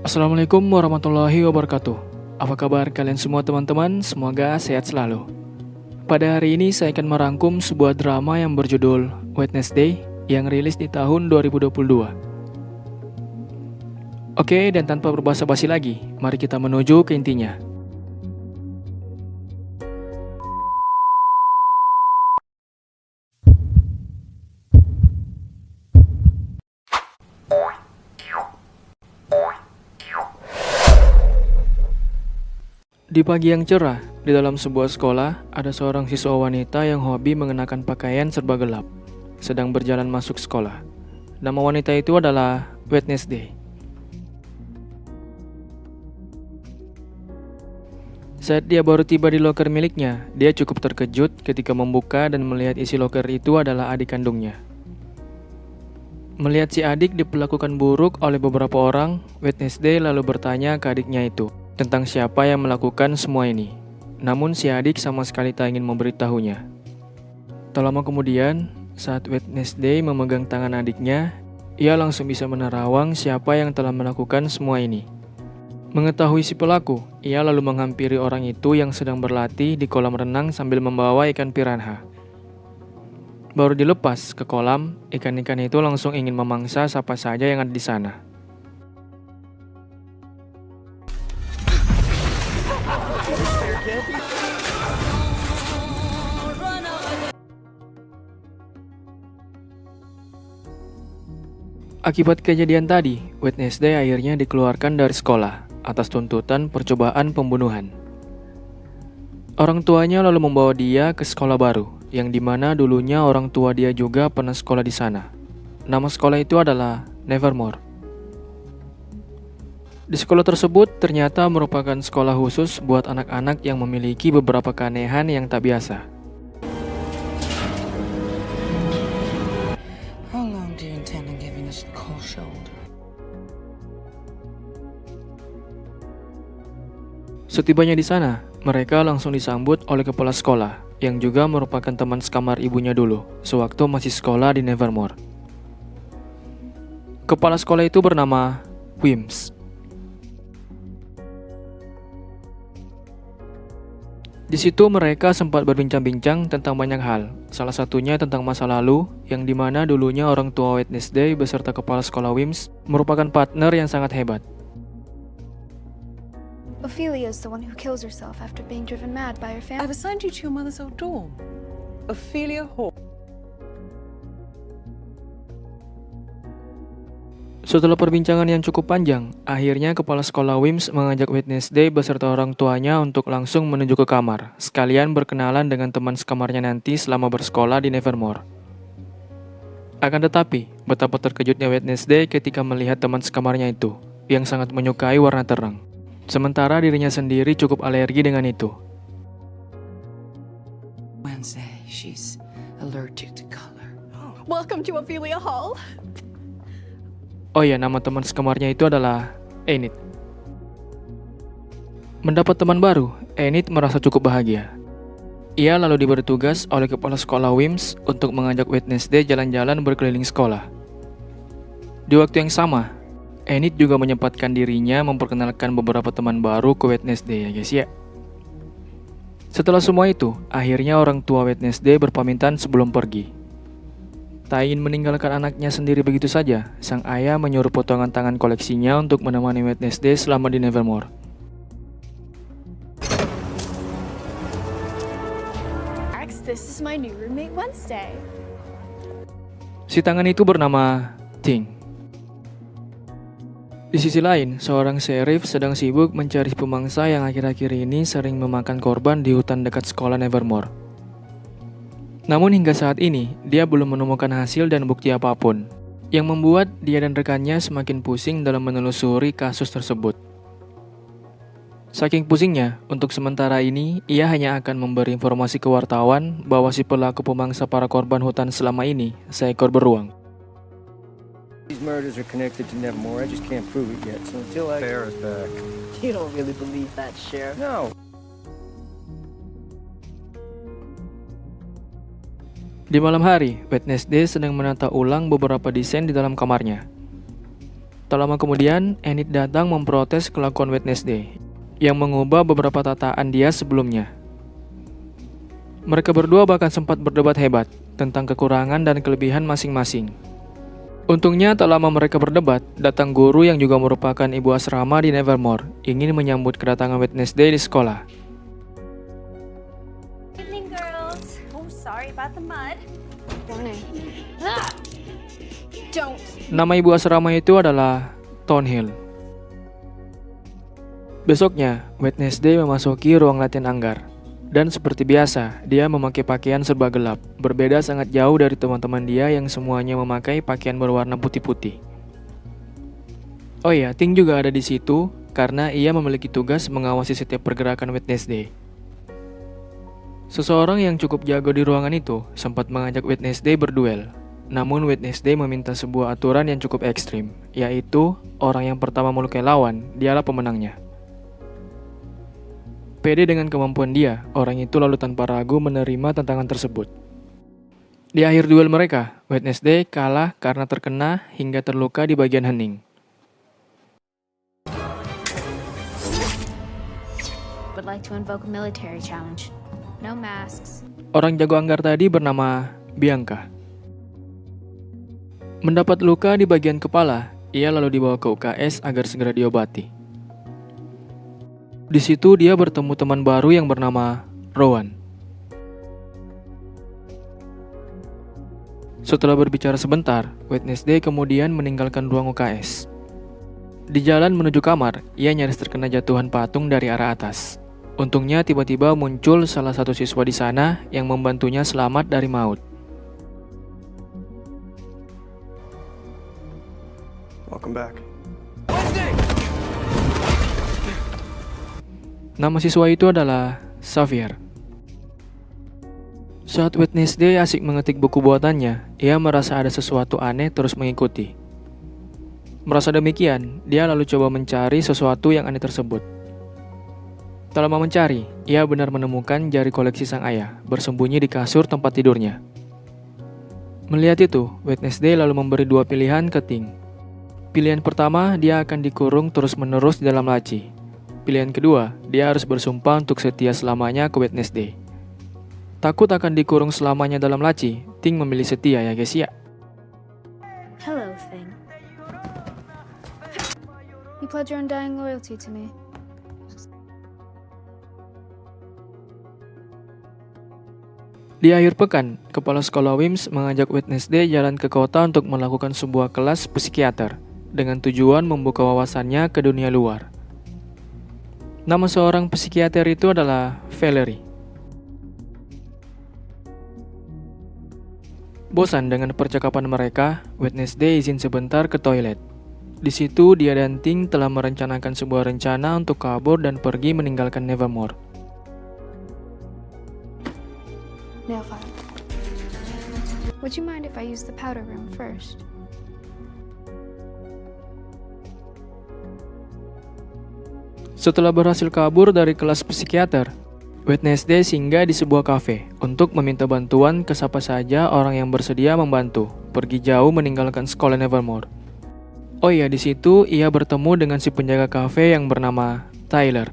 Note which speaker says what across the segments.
Speaker 1: Assalamualaikum warahmatullahi wabarakatuh. Apa kabar kalian semua teman-teman? Semoga sehat selalu. Pada hari ini saya akan merangkum sebuah drama yang berjudul Wednesday yang rilis di tahun 2022. Oke, dan tanpa berbasa-basi lagi, mari kita menuju ke intinya. Di pagi yang cerah, di dalam sebuah sekolah, ada seorang siswa wanita yang hobi mengenakan pakaian serba gelap, sedang berjalan masuk sekolah. Nama wanita itu adalah Wednesday. Saat dia baru tiba di loker miliknya, dia cukup terkejut ketika membuka dan melihat isi loker itu adalah adik kandungnya. Melihat si adik diperlakukan buruk oleh beberapa orang, Wednesday lalu bertanya ke adiknya itu tentang siapa yang melakukan semua ini. Namun si adik sama sekali tak ingin memberitahunya. Tak lama kemudian, saat Wednesday memegang tangan adiknya, ia langsung bisa menerawang siapa yang telah melakukan semua ini. Mengetahui si pelaku, ia lalu menghampiri orang itu yang sedang berlatih di kolam renang sambil membawa ikan piranha. Baru dilepas ke kolam, ikan-ikan itu langsung ingin memangsa siapa saja yang ada di sana. Akibat kejadian tadi, Wednesday akhirnya dikeluarkan dari sekolah atas tuntutan percobaan pembunuhan. Orang tuanya lalu membawa dia ke sekolah baru, yang dimana dulunya orang tua dia juga pernah sekolah di sana. Nama sekolah itu adalah Nevermore. Di sekolah tersebut ternyata merupakan sekolah khusus buat anak-anak yang memiliki beberapa keanehan yang tak biasa.
Speaker 2: How long do you intend on giving us the cold shoulder?
Speaker 1: Setibanya di sana, mereka langsung disambut oleh kepala sekolah, yang juga merupakan teman sekamar ibunya dulu, sewaktu masih sekolah di Nevermore. Kepala sekolah itu bernama Wims. Di situ mereka sempat berbincang-bincang tentang banyak hal, salah satunya tentang masa lalu, yang dimana dulunya orang tua Wednesday beserta kepala sekolah Wims merupakan partner yang sangat hebat.
Speaker 3: Ophelia is the one who kills herself after being driven mad by her family.
Speaker 2: I've assigned you to your mother's old dorm. Ophelia Hall.
Speaker 1: Setelah perbincangan yang cukup panjang, akhirnya kepala sekolah Wims mengajak Wednesday beserta orang tuanya untuk langsung menuju ke kamar, sekalian berkenalan dengan teman sekamarnya nanti selama bersekolah di Nevermore. Akan tetapi, betapa terkejutnya Wednesday ketika melihat teman sekamarnya itu, yang sangat menyukai warna terang. Sementara dirinya sendiri cukup alergi dengan itu.
Speaker 2: Wednesday, she's allergic to color.
Speaker 3: Welcome to Ophelia Hall.
Speaker 1: Oh ya, nama teman sekamarnya itu adalah Enid. Mendapat teman baru, Enid merasa cukup bahagia. Ia lalu diberi tugas oleh kepala sekolah Wims untuk mengajak Wednesday jalan-jalan berkeliling sekolah. Di waktu yang sama, Enid juga menyempatkan dirinya memperkenalkan beberapa teman baru ke Wednesday ya guys ya. Setelah semua itu, akhirnya orang tua Wednesday berpamitan sebelum pergi. Tak ingin meninggalkan anaknya sendiri begitu saja, sang ayah menyuruh potongan tangan koleksinya untuk menemani Wednesday selama di Nevermore.
Speaker 3: This is my new roommate Wednesday.
Speaker 1: Si tangan itu bernama Ting. Di sisi lain, seorang sheriff sedang sibuk mencari pemangsa yang akhir-akhir ini sering memakan korban di hutan dekat sekolah Nevermore. Namun hingga saat ini, dia belum menemukan hasil dan bukti apapun, yang membuat dia dan rekannya semakin pusing dalam menelusuri kasus tersebut. Saking pusingnya, untuk sementara ini, ia hanya akan memberi informasi ke wartawan bahwa si pelaku pemangsa para korban hutan selama ini seekor beruang.
Speaker 4: These murders are connected to Nevermore. I just can't prove it yet. So until I...
Speaker 5: Bear is back.
Speaker 2: You don't really believe that, Sheriff.
Speaker 4: No.
Speaker 1: Di malam hari, Wednesday sedang menata ulang beberapa desain di dalam kamarnya. Tak lama kemudian, Enid datang memprotes kelakuan Wednesday yang mengubah beberapa tataan dia sebelumnya. Mereka berdua bahkan sempat berdebat hebat tentang kekurangan dan kelebihan masing-masing. Untungnya tak lama mereka berdebat, datang guru yang juga merupakan ibu asrama di Nevermore ingin menyambut kedatangan Wednesday di sekolah.
Speaker 5: Evening, girls. Oh, sorry about the mud.
Speaker 3: Morning. Don't.
Speaker 1: Nama ibu asrama itu adalah Thornhill. Besoknya, Wednesday memasuki ruang latihan anggar. Dan seperti biasa, dia memakai pakaian serba gelap, berbeda sangat jauh dari teman-teman dia yang semuanya memakai pakaian berwarna putih-putih. Oh iya, Ting juga ada di situ karena ia memiliki tugas mengawasi setiap pergerakan Wednesday. Seseorang yang cukup jago di ruangan itu sempat mengajak Wednesday berduel. Namun Wednesday meminta sebuah aturan yang cukup ekstrim, yaitu orang yang pertama melukai lawan, dialah pemenangnya. Pede dengan kemampuan dia, orang itu lalu tanpa ragu menerima tantangan tersebut. Di akhir duel mereka, Wednesday kalah karena terkena hingga terluka di bagian hening.
Speaker 5: Would like to invoke a military challenge.
Speaker 3: No masks.
Speaker 1: Orang jago anggar tadi bernama Bianca. Mendapat luka di bagian kepala, ia lalu dibawa ke UKS agar segera diobati. Di situ dia bertemu teman baru yang bernama Rowan. Setelah berbicara sebentar, Wednesday kemudian meninggalkan ruang UKS. Di jalan menuju kamar, ia nyaris terkena jatuhan patung dari arah atas. Untungnya tiba-tiba muncul salah satu siswa di sana yang membantunya selamat dari maut.
Speaker 6: Welcome back.
Speaker 1: Nama siswa itu adalah Xavier. Saat Wednesday asik mengetik buku buatannya, ia merasa ada sesuatu aneh terus mengikuti. Merasa demikian, dia lalu coba mencari sesuatu yang aneh tersebut. Tak lama mencari, ia benar menemukan jari koleksi sang ayah bersembunyi di kasur tempat tidurnya. Melihat itu, Wednesday lalu memberi dua pilihan ke Ting. Pilihan pertama, dia akan dikurung terus-menerus di dalam laci. Pilihan kedua, dia harus bersumpah untuk setia selamanya ke Wednesday. Takut akan dikurung selamanya dalam laci, Ting memilih setia ya guys ya.
Speaker 5: Hello, thing.
Speaker 3: You pledge your undying loyalty to me.
Speaker 1: Di akhir pekan, kepala sekolah Wims mengajak Wednesday jalan ke kota untuk melakukan sebuah kelas psikiater dengan tujuan membuka wawasannya ke dunia luar. Nama seorang psikiater itu adalah Valerie. Bosan dengan percakapan mereka, Wednesday izin sebentar ke toilet. Di situ dia dan Ting telah merencanakan sebuah rencana untuk kabur dan pergi meninggalkan Nevermore.
Speaker 3: Nail file. Would you mind if I use the powder room first?
Speaker 1: Setelah berhasil kabur dari kelas psikiater, Wednesday singgah di sebuah kafe untuk meminta bantuan ke siapa saja orang yang bersedia membantu pergi jauh meninggalkan sekolah Nevermore. Oh iya, di situ ia bertemu dengan si penjaga kafe yang bernama Tyler.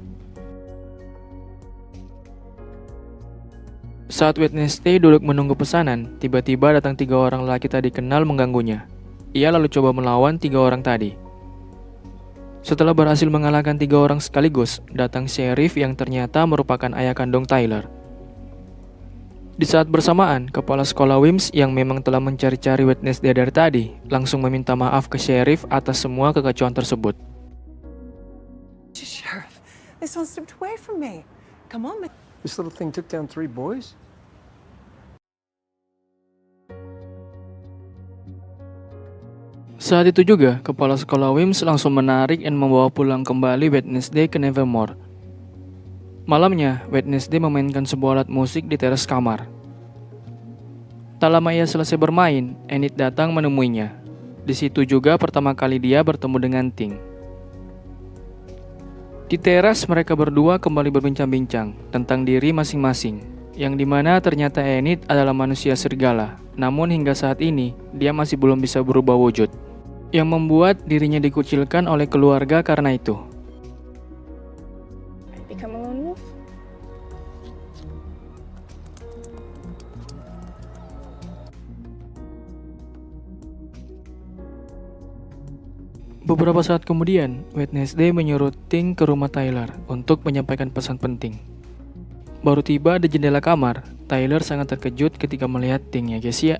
Speaker 1: Saat Wednesday duduk menunggu pesanan, tiba-tiba datang 3 orang lelaki tadi kenal mengganggunya. Ia lalu coba melawan 3 orang tadi. Setelah berhasil mengalahkan 3 orang sekaligus, datang sheriff yang ternyata merupakan ayah kandung Tyler. Di saat bersamaan, kepala sekolah Wims yang memang telah mencari-cari Wednesday dari tadi, langsung meminta maaf ke sheriff atas semua kekacauan tersebut.
Speaker 7: Sheriff, this one slipped away from me. Come on,
Speaker 4: This little thing took down 3 boys?
Speaker 1: Saat itu juga, kepala sekolah Wims langsung menarik dan membawa pulang kembali Wednesday ke Nevermore. Malamnya, Wednesday memainkan sebuah alat musik di teras kamar. Tak lama ia selesai bermain, Enid datang menemuinya. Di situ juga pertama kali dia bertemu dengan Ting. Di teras mereka berdua kembali berbincang-bincang tentang diri masing-masing, yang dimana ternyata Enid adalah manusia serigala, namun hingga saat ini dia masih belum bisa berubah wujud. yang membuat dirinya dikucilkan oleh keluarga karena itu.
Speaker 6: Become a lone wolf?
Speaker 1: Beberapa saat kemudian, Wednesday menyuruh Ting ke rumah Tyler untuk menyampaikan pesan penting. Baru tiba di jendela kamar, Tyler sangat terkejut ketika melihat Ting ya guys ya.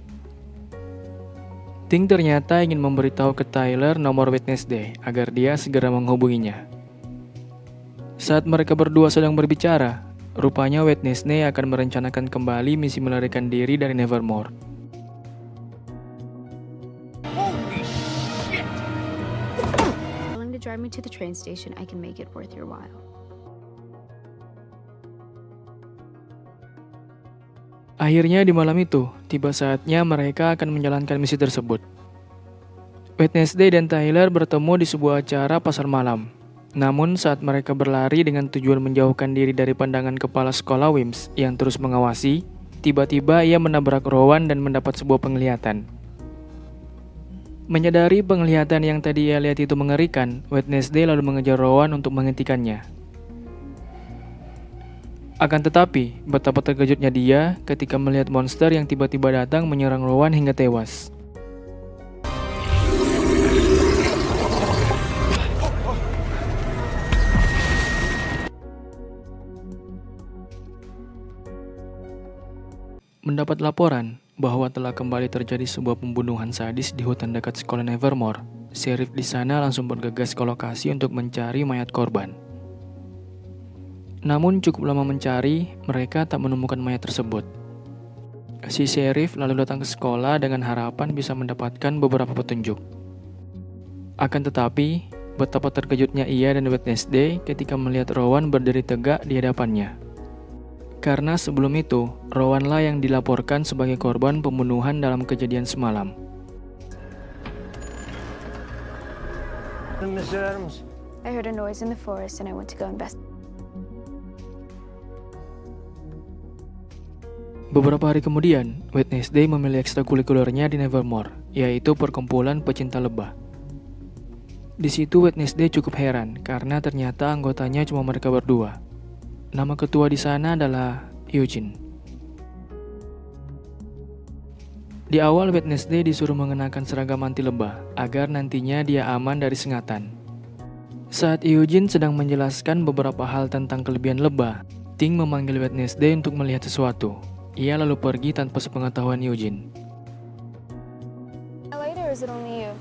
Speaker 1: Ting ternyata ingin memberitahu ke Tyler nomor Wednesday agar dia segera menghubunginya. Saat mereka berdua sedang berbicara, rupanya Wednesday akan merencanakan kembali misi melarikan diri dari Nevermore.
Speaker 5: Willing to drive me to the train station, I can make it worth your while.
Speaker 1: Akhirnya di malam itu, tiba saatnya mereka akan menjalankan misi tersebut. Wednesday dan Tyler bertemu di sebuah acara pasar malam. Namun saat mereka berlari dengan tujuan menjauhkan diri dari pandangan kepala sekolah Wims yang terus mengawasi, tiba-tiba ia menabrak Rowan dan mendapat sebuah penglihatan. Menyadari penglihatan yang tadi ia lihat itu mengerikan, Wednesday lalu mengejar Rowan untuk menghentikannya. Akan tetapi, betapa terkejutnya dia ketika melihat monster yang tiba-tiba datang menyerang Rowan hingga tewas. Mendapat laporan bahwa telah kembali terjadi sebuah pembunuhan sadis di hutan dekat sekolah Nevermore, sheriff di sana langsung bergegas ke lokasi untuk mencari mayat korban. Namun cukup lama mencari, mereka tak menemukan mayat tersebut. Si sheriff lalu datang ke sekolah dengan harapan bisa mendapatkan beberapa petunjuk. Akan tetapi, betapa terkejutnya ia dan Wednesday ketika melihat Rowan berdiri tegak di hadapannya. Karena sebelum itu, Rowanlah yang dilaporkan sebagai korban pembunuhan dalam kejadian semalam.
Speaker 4: Miss Adams.
Speaker 3: I heard a noise in the forest and I went to go investigate.
Speaker 1: Beberapa hari kemudian, Wednesday memilih ekstrakurikulernya di Nevermore, yaitu perkumpulan pecinta lebah. Di situ Wednesday cukup heran karena ternyata anggotanya cuma mereka berdua. Nama ketua di sana adalah Eugene. Di awal Wednesday disuruh mengenakan seragam anti lebah agar nantinya dia aman dari sengatan. Saat Eugene sedang menjelaskan beberapa hal tentang kelebihan lebah, Ting memanggil Wednesday untuk melihat sesuatu. Ia lalu pergi tanpa sepengetahuan Eugene.
Speaker 3: Later, or is it only you?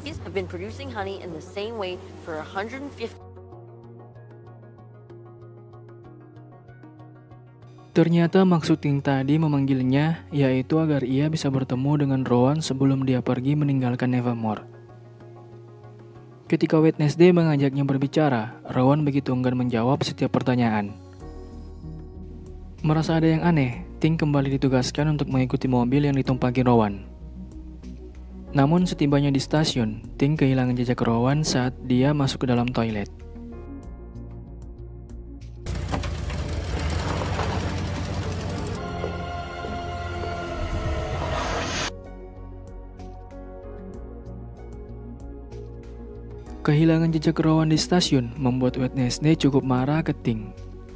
Speaker 8: Bees have been producing honey in the same way for 150.
Speaker 1: Ternyata maksud Ting tadi memanggilnya yaitu agar ia bisa bertemu dengan Rowan sebelum dia pergi meninggalkan Nevermore. Ketika Wednesday mengajaknya berbicara, Rowan begitu enggan menjawab setiap pertanyaan. Merasa ada yang aneh, Ting kembali ditugaskan untuk mengikuti mobil yang ditumpaki Rowan. Namun setibanya di stasiun, Ting kehilangan jejak Rowan saat dia masuk ke dalam toilet. Kehilangan jejak Rowan di stasiun membuat Wednesday cukup marah ke Ting.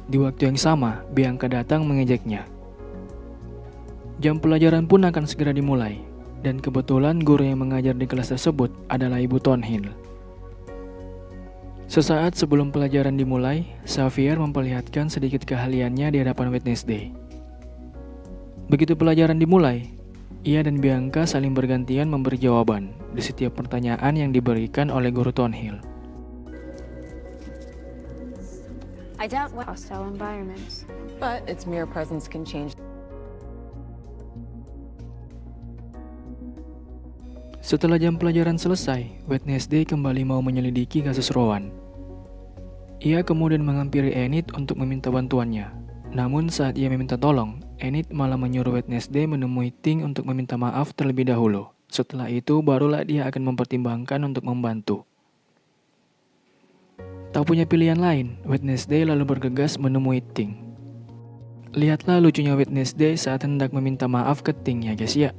Speaker 1: Di waktu yang sama, Bianca datang mengejeknya. Jam pelajaran pun akan segera dimulai, dan kebetulan guru yang mengajar di kelas tersebut adalah Ibu Thornhill. Sesaat sebelum pelajaran dimulai, Xavier memperlihatkan sedikit keahliannya di hadapan Wednesday. Begitu pelajaran dimulai, ia dan Bianca saling bergantian memberi jawaban di setiap pertanyaan yang diberikan oleh guru Thornhill.
Speaker 5: I doubt what.
Speaker 3: Hostile environments.
Speaker 7: But its mere presence can change.
Speaker 1: Setelah jam pelajaran selesai, Wednesday kembali mau menyelidiki kasus Rowan. Ia kemudian menghampiri Enid untuk meminta bantuannya. Namun saat ia meminta tolong, Enid malah menyuruh Wednesday menemui Ting untuk meminta maaf terlebih dahulu. Setelah itu barulah dia akan mempertimbangkan untuk membantu. Tak punya pilihan lain, Wednesday lalu bergegas menemui Ting. Lihatlah lucunya Wednesday saat hendak meminta maaf ke Ting ya guys ya.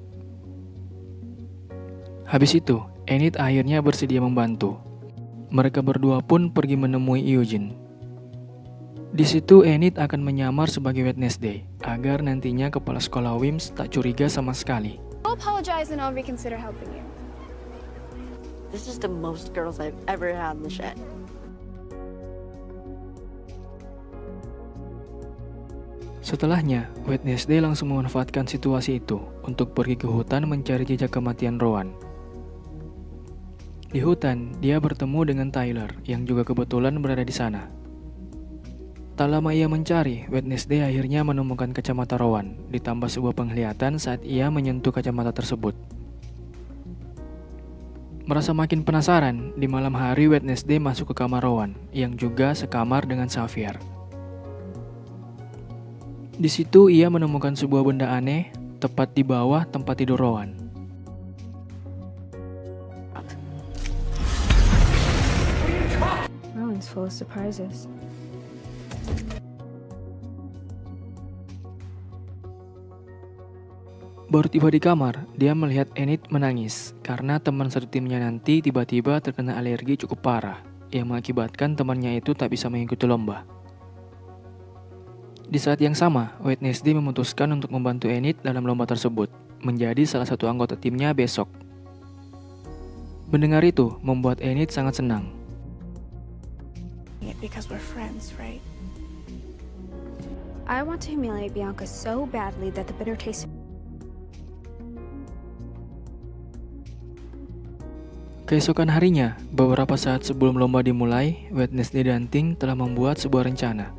Speaker 1: Habis itu, Enid akhirnya bersedia membantu. Mereka berdua pun pergi menemui Eugene. Di situ Enid akan menyamar sebagai Wednesday agar nantinya kepala sekolah Wims tak curiga sama sekali.
Speaker 3: I'll apologize and I'll reconsider helping you.
Speaker 8: This is the most girls I've ever had in the shed.
Speaker 1: Setelahnya, Wednesday langsung memanfaatkan situasi itu untuk pergi ke hutan mencari jejak kematian Rowan. Di hutan, dia bertemu dengan Tyler yang juga kebetulan berada di sana. Tak lama ia mencari, Wednesday akhirnya menemukan kacamata Rowan, ditambah sebuah penglihatan saat ia menyentuh kacamata tersebut. Merasa makin penasaran, di malam hari Wednesday masuk ke kamar Rowan, yang juga sekamar dengan Xavier. Di situ ia menemukan sebuah benda aneh, tepat di bawah tempat tidur Rowan.
Speaker 5: Rowan's full of surprises.
Speaker 1: Baru tiba di kamar, dia melihat Enid menangis karena teman satu timnya nanti tiba-tiba terkena alergi cukup parah yang mengakibatkan temannya itu tak bisa mengikuti lomba. Di saat yang sama, Wednesday memutuskan untuk membantu Enid dalam lomba tersebut, menjadi salah satu anggota timnya besok. Mendengar itu membuat Enid sangat senang.
Speaker 7: Because we're friends, right?
Speaker 5: I want to humiliate Bianca so badly that the bitter taste.
Speaker 1: Keesokan harinya, beberapa saat sebelum lomba dimulai, Wednesday dan Ting telah membuat sebuah rencana.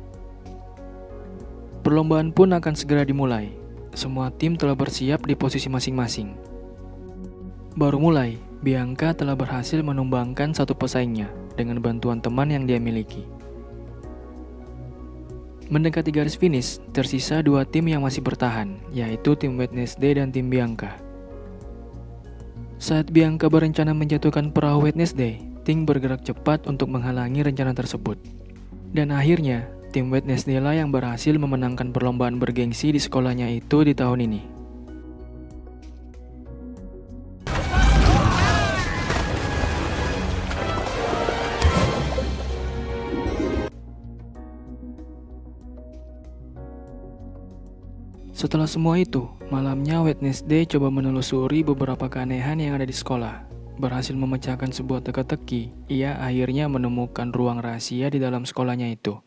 Speaker 1: Perlombaan pun akan segera dimulai. Semua tim telah bersiap di posisi masing-masing. Baru mulai, Bianca telah berhasil menumbangkan satu pesaingnya dengan bantuan teman yang dia miliki. Mendekati garis finish, tersisa dua tim yang masih bertahan, yaitu tim Wednesday dan tim Bianca. Saat Bianca berencana menjatuhkan perahu Wednesday, Ting bergerak cepat untuk menghalangi rencana tersebut. Dan akhirnya, tim Wednesday lah yang berhasil memenangkan perlombaan bergengsi di sekolahnya itu di tahun ini. Setelah semua itu, malamnya Wednesday coba menelusuri beberapa keanehan yang ada di sekolah. Berhasil memecahkan sebuah teka-teki, ia akhirnya menemukan ruang rahasia di dalam sekolahnya itu.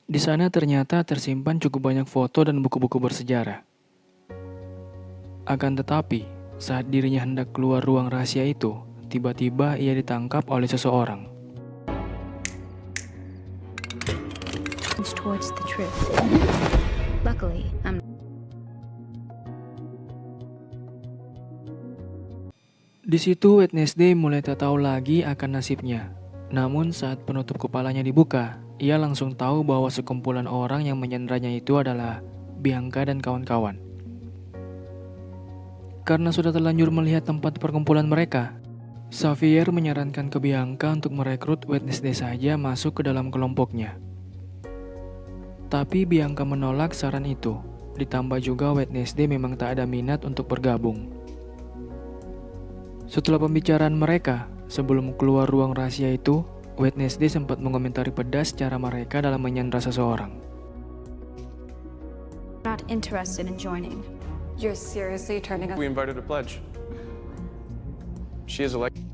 Speaker 1: Di sana ternyata tersimpan cukup banyak foto dan buku-buku bersejarah. Akan tetapi, saat dirinya hendak keluar ruang rahasia itu, tiba-tiba ia ditangkap oleh seseorang.
Speaker 5: Towards the truth. Luckily, I'm.
Speaker 1: Di situ Wednesday mulai tak tahu lagi akan nasibnya. Namun saat penutup kepalanya dibuka, ia langsung tahu bahwa sekumpulan orang yang menyanderanya itu adalah Bianca dan kawan-kawan. Karena sudah terlanjur melihat tempat perkumpulan mereka, Xavier menyarankan ke Bianca untuk merekrut Wednesday saja masuk ke dalam kelompoknya. Tapi Bianca menolak saran itu, ditambah juga Wednesday memang tak ada minat untuk bergabung. Setelah pembicaraan mereka, sebelum keluar ruang rahasia itu, Wednesday sempat mengomentari pedas cara mereka dalam menyandra seseorang.
Speaker 5: Not interested in joining.
Speaker 7: You're seriously turning us.
Speaker 6: We invited a pledge. She is elected.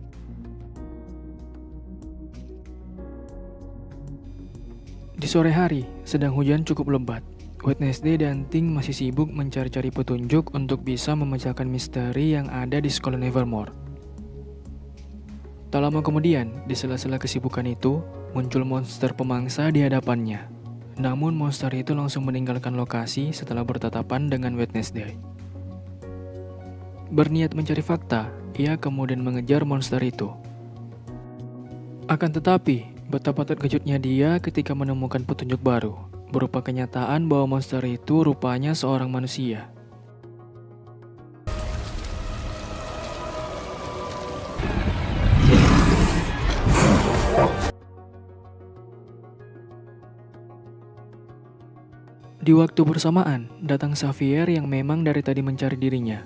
Speaker 1: Di sore hari, sedang hujan cukup lebat. Wednesday dan Ting masih sibuk mencari-cari petunjuk untuk bisa memecahkan misteri yang ada di sekolah Nevermore. Tak lama kemudian, di sela-sela kesibukan itu, muncul monster pemangsa di hadapannya. Namun monster itu langsung meninggalkan lokasi setelah bertatapan dengan Wednesday. Berniat mencari fakta, ia kemudian mengejar monster itu. Akan tetapi, betapa terkejutnya dia ketika menemukan petunjuk baru, berupa kenyataan bahwa monster itu rupanya seorang manusia. Di waktu bersamaan, datang Xavier yang memang dari tadi mencari dirinya.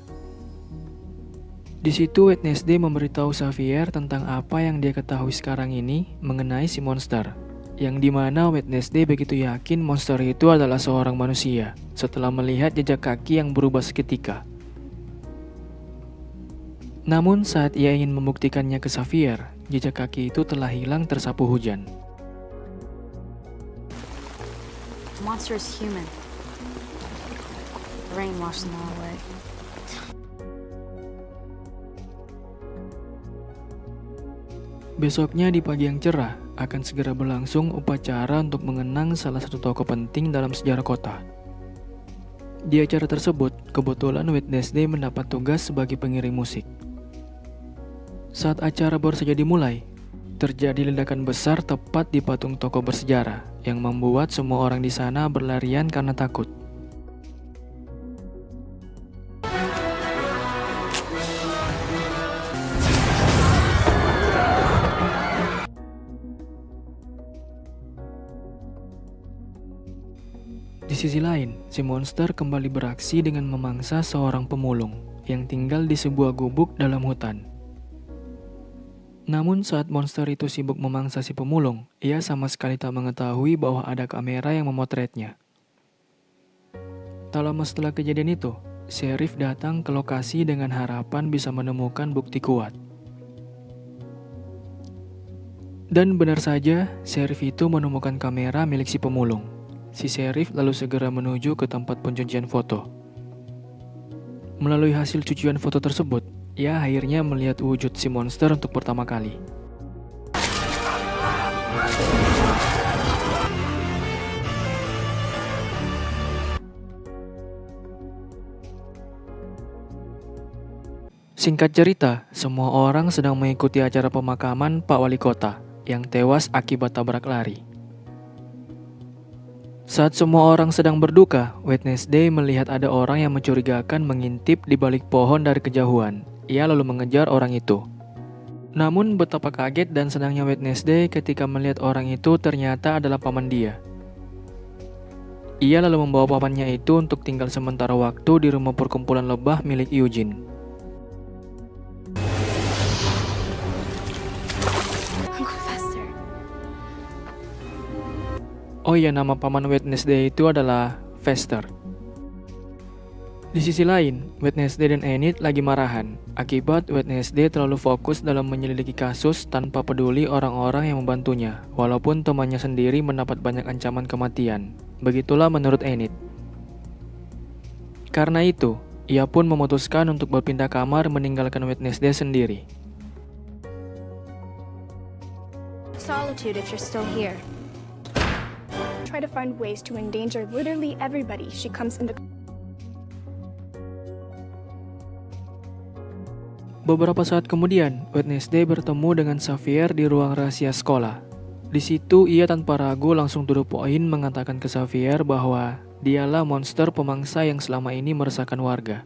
Speaker 1: Di situ Wednesday memberitahu Xavier tentang apa yang dia ketahui sekarang ini mengenai si monster. Yang dimana Wednesday begitu yakin monster itu adalah seorang manusia setelah melihat jejak kaki yang berubah seketika. Namun saat ia ingin membuktikannya ke Xavier, jejak kaki itu telah hilang tersapu hujan.
Speaker 5: The monster is human. The rain washed them all away.
Speaker 1: Besoknya di pagi yang cerah, akan segera berlangsung upacara untuk mengenang salah satu tokoh penting dalam sejarah kota. Di acara tersebut, kebetulan Wednesday mendapat tugas sebagai pengiring musik. Saat acara baru saja dimulai, terjadi ledakan besar tepat di patung tokoh bersejarah yang membuat semua orang di sana berlarian karena takut. Di sisi lain, si monster kembali beraksi dengan memangsa seorang pemulung yang tinggal di sebuah gubuk dalam hutan. Namun saat monster itu sibuk memangsa si pemulung, ia sama sekali tak mengetahui bahwa ada kamera yang memotretnya. Tak lama setelah kejadian itu, Sheriff datang ke lokasi dengan harapan bisa menemukan bukti kuat. Dan benar saja, Sheriff itu menemukan kamera milik si pemulung. Si Sheriff lalu segera menuju ke tempat pencucian foto. Melalui hasil cucian foto tersebut, ia akhirnya melihat wujud si monster untuk pertama kali. Singkat cerita, semua orang sedang mengikuti acara pemakaman Pak Wali Kota yang tewas akibat tabrak lari. Saat semua orang sedang berduka, Wednesday melihat ada orang yang mencurigakan mengintip di balik pohon dari kejauhan. Ia lalu mengejar orang itu. Namun betapa kaget dan senangnya Wednesday ketika melihat orang itu ternyata adalah paman dia. Ia lalu membawa pamannya itu untuk tinggal sementara waktu di rumah perkumpulan lebah milik Eugene. Oh iya, nama paman Wednesday itu adalah Fester. Di sisi lain, Wednesday dan Enid lagi marahan akibat Wednesday terlalu fokus dalam menyelidiki kasus tanpa peduli orang-orang yang membantunya, walaupun temannya sendiri mendapat banyak ancaman kematian. Begitulah menurut Enid. Karena itu, ia pun memutuskan untuk berpindah kamar meninggalkan Wednesday sendiri.
Speaker 5: Solitude if you're still here.
Speaker 6: Try to find ways to endanger literally everybody she comes into.
Speaker 1: Beberapa saat kemudian, Wednesday bertemu dengan Xavier di ruang rahasia sekolah. Di situ ia tanpa ragu langsung to the point mengatakan ke Xavier bahwa dialah monster pemangsa yang selama ini meresahkan warga.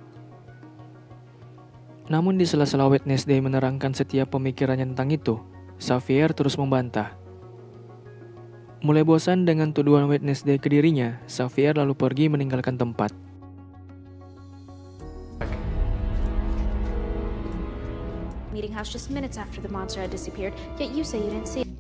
Speaker 1: Namun di sela-sela Wednesday menerangkan setiap pemikirannya tentang itu, Xavier terus membantah. Mulai bosan dengan tuduhan Wednesday ke dirinya, Xavier lalu pergi meninggalkan tempat.
Speaker 5: Meeting house just minutes after the monster had disappeared, yet you say you didn't see it.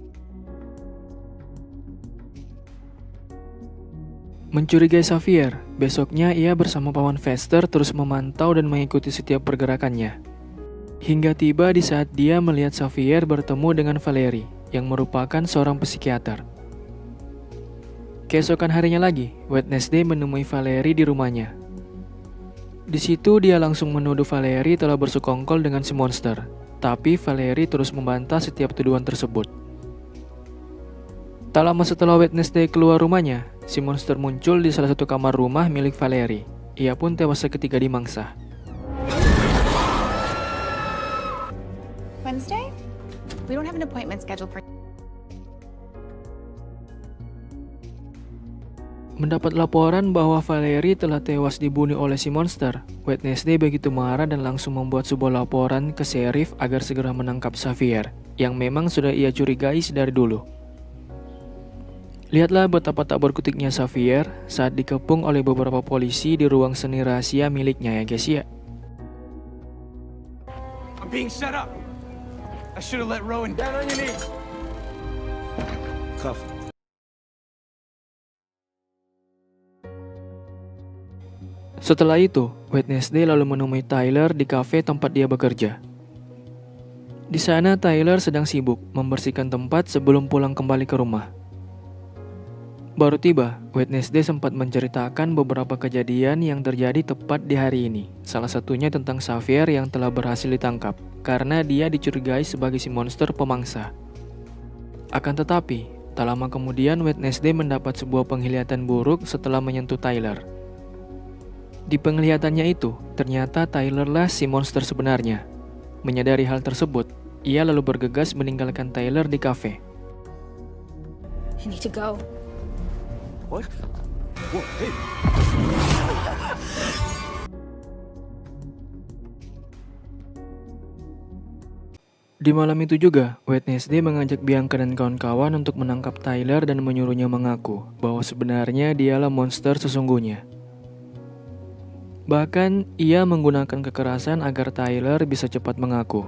Speaker 1: Mencurigai Xavier, besoknya ia bersama paman Fester terus memantau dan mengikuti setiap pergerakannya. Hingga tiba di saat dia melihat Xavier bertemu dengan Valerie, yang merupakan seorang psikiater. Keesokan harinya lagi, Wednesday menemui Valerie di rumahnya. Di situ dia langsung menuduh Valerie telah bersekongkol dengan si monster, tapi Valerie terus membantah setiap tuduhan tersebut. Tak lama setelah Wednesday keluar rumahnya, si monster muncul di salah satu kamar rumah milik Valerie. Ia pun tewas seketika dimangsa.
Speaker 7: Wednesday? We don't have an appointment scheduled for.
Speaker 1: Mendapat laporan bahwa Valerie telah tewas dibunuh oleh si monster, Wednesday begitu marah dan langsung membuat sebuah laporan ke Sheriff agar segera menangkap Xavier, yang memang sudah ia curigai dari dulu. Lihatlah betapa tak berkutiknya Xavier saat dikepung oleh beberapa polisi di ruang seni rahasia miliknya ya guys ya.
Speaker 9: I'm being set up. I should have let Rowan down on your knees. Cuff.
Speaker 1: Setelah itu, Wednesday lalu menemui Tyler di kafe tempat dia bekerja. Di sana Tyler sedang sibuk membersihkan tempat sebelum pulang kembali ke rumah. Baru tiba, Wednesday sempat menceritakan beberapa kejadian yang terjadi tepat di hari ini. Salah satunya tentang Xavier yang telah berhasil ditangkap karena dia dicurigai sebagai si monster pemangsa. Akan tetapi, tak lama kemudian Wednesday mendapat sebuah penglihatan buruk setelah menyentuh Tyler. Di penglihatannya itu, ternyata Tyler lah si monster sebenarnya. Menyadari hal tersebut, ia lalu bergegas meninggalkan Tyler di kafe.
Speaker 5: I need to go.
Speaker 9: What? Whoa, hey.
Speaker 1: Di malam itu juga, Wednesday mengajak Bianca dan kawan-kawan untuk menangkap Tyler dan menyuruhnya mengaku bahwa sebenarnya dialah monster sesungguhnya. Bahkan, ia menggunakan kekerasan agar Tyler bisa cepat mengaku.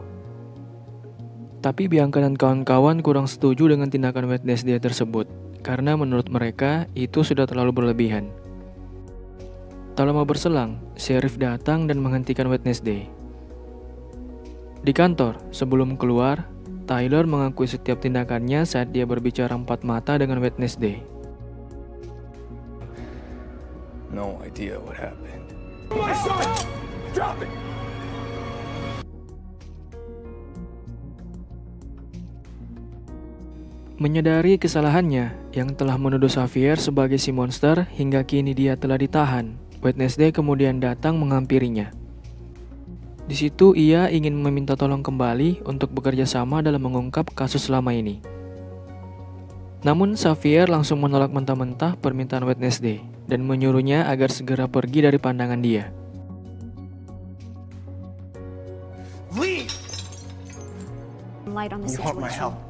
Speaker 1: Tapi Bianca dan kawan-kawan kurang setuju dengan tindakan Wednesday tersebut, karena menurut mereka itu sudah terlalu berlebihan. Tak lama berselang, sheriff datang dan menghentikan Wednesday. Di kantor, sebelum keluar, Tyler mengakui setiap tindakannya saat dia berbicara empat mata dengan Wednesday.
Speaker 9: No idea what happened. My son! Drop it!
Speaker 1: Menyadari kesalahannya yang telah menuduh Xavier sebagai si monster hingga kini dia telah ditahan, Wednesday kemudian datang menghampirinya. Di situ ia ingin meminta tolong kembali untuk bekerja sama dalam mengungkap kasus selama ini. Namun Xavier langsung menolak mentah-mentah permintaan Wednesday dan menyuruhnya agar segera pergi dari pandangan dia.
Speaker 9: Leave!
Speaker 5: Light on the
Speaker 9: You want my
Speaker 5: situation.
Speaker 9: help?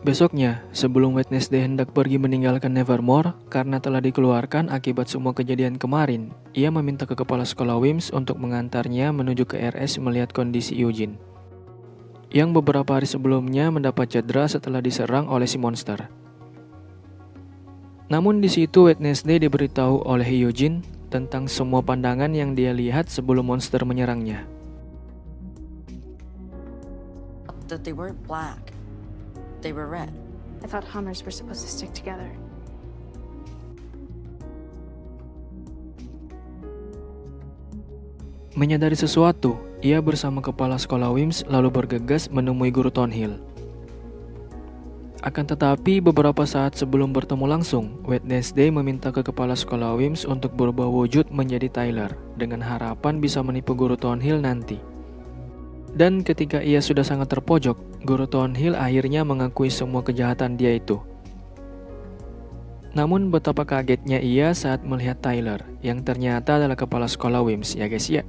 Speaker 1: Besoknya, sebelum Wednesday hendak pergi meninggalkan Nevermore karena telah dikeluarkan akibat semua kejadian kemarin, ia meminta ke kepala sekolah Wims untuk mengantarnya menuju ke RS melihat kondisi Eugene, yang beberapa hari sebelumnya mendapat cedera setelah diserang oleh si monster. Namun di situ Wednesday diberitahu oleh Eugene tentang semua pandangan yang dia lihat sebelum monster menyerangnya.
Speaker 8: That they weren't black. They were red.
Speaker 3: I thought Hummers were supposed to stick together.
Speaker 1: Menyadari sesuatu, ia bersama kepala sekolah Wims lalu bergegas menemui guru Thornhill. Akan tetapi beberapa saat sebelum bertemu langsung, Wednesday meminta ke kepala sekolah Wims untuk berubah wujud menjadi Tyler dengan harapan bisa menipu guru Thornhill nanti. Dan ketika ia sudah sangat terpojok, guru Thornhill akhirnya mengakui semua kejahatan dia itu. Namun betapa kagetnya ia saat melihat Tyler, yang ternyata adalah kepala sekolah Wims, ya guys ya.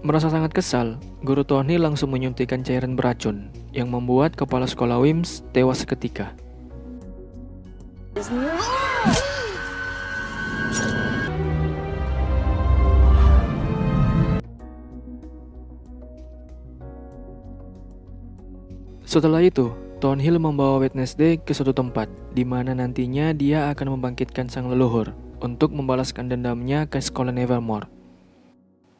Speaker 1: Merasa sangat kesal, guru Thornhill langsung menyuntikkan cairan beracun, yang membuat kepala sekolah Wims tewas seketika. Setelah itu, Thornhill membawa Wednesday ke suatu tempat, di mana nantinya dia akan membangkitkan sang leluhur untuk membalaskan dendamnya ke sekolah Nevermore.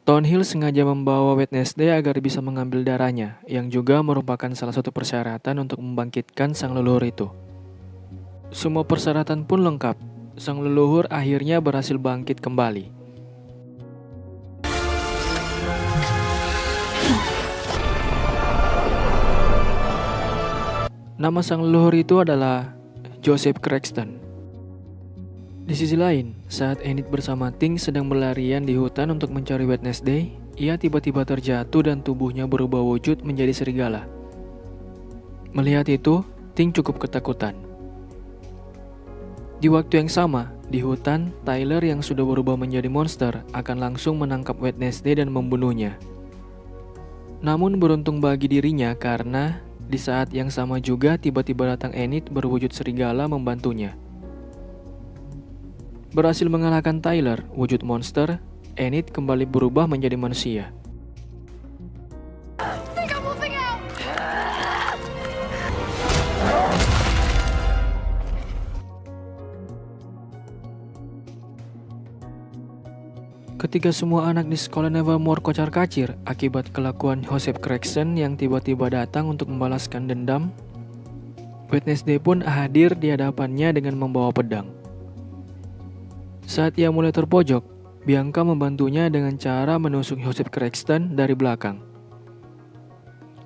Speaker 1: Thornhill sengaja membawa Wednesday agar bisa mengambil darahnya, yang juga merupakan salah satu persyaratan untuk membangkitkan sang leluhur itu. Semua persyaratan pun lengkap, sang leluhur akhirnya berhasil bangkit kembali. Nama sang leluhur itu adalah Joseph Craxton. Di sisi lain, saat Enid bersama Ting sedang berlarian di hutan untuk mencari Wednesday, ia tiba-tiba terjatuh dan tubuhnya berubah wujud menjadi serigala. Melihat itu, Ting cukup ketakutan. Di waktu yang sama, di hutan, Tyler yang sudah berubah menjadi monster akan langsung menangkap Wednesday dan membunuhnya. Namun beruntung bagi dirinya karena di saat yang sama juga tiba-tiba datang Enid berwujud serigala membantunya. Berhasil mengalahkan Tyler, wujud monster, Enid kembali berubah menjadi manusia. Ketika semua anak di sekolah Nevermore kocar-kacir akibat kelakuan Joseph Craxton yang tiba-tiba datang untuk membalaskan dendam, Wednesday pun hadir di hadapannya dengan membawa pedang. Saat ia mulai terpojok, Bianca membantunya dengan cara menusuk Joseph Craxton dari belakang.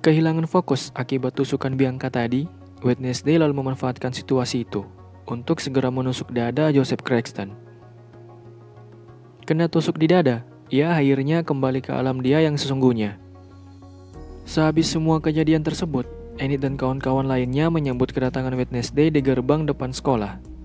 Speaker 1: Kehilangan fokus akibat tusukan Bianca tadi, Wednesday lalu memanfaatkan situasi itu untuk segera menusuk dada Joseph Craxton. Kena tusuk di dada, ia akhirnya kembali ke alam dia yang sesungguhnya. Sehabis semua kejadian tersebut, Enid dan kawan-kawan lainnya menyambut kedatangan Wednesday di gerbang depan sekolah.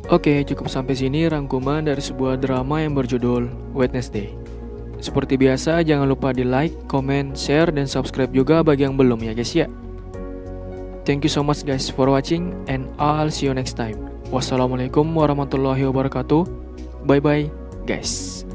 Speaker 1: Oke, cukup sampai sini rangkuman dari sebuah drama yang berjudul Wednesday. Seperti biasa, jangan lupa di like, comment, share, dan subscribe juga bagi yang belum ya guys ya. Thank you so much guys for watching and I'll see you next time. Wassalamualaikum warahmatullahi wabarakatuh. Bye bye guys.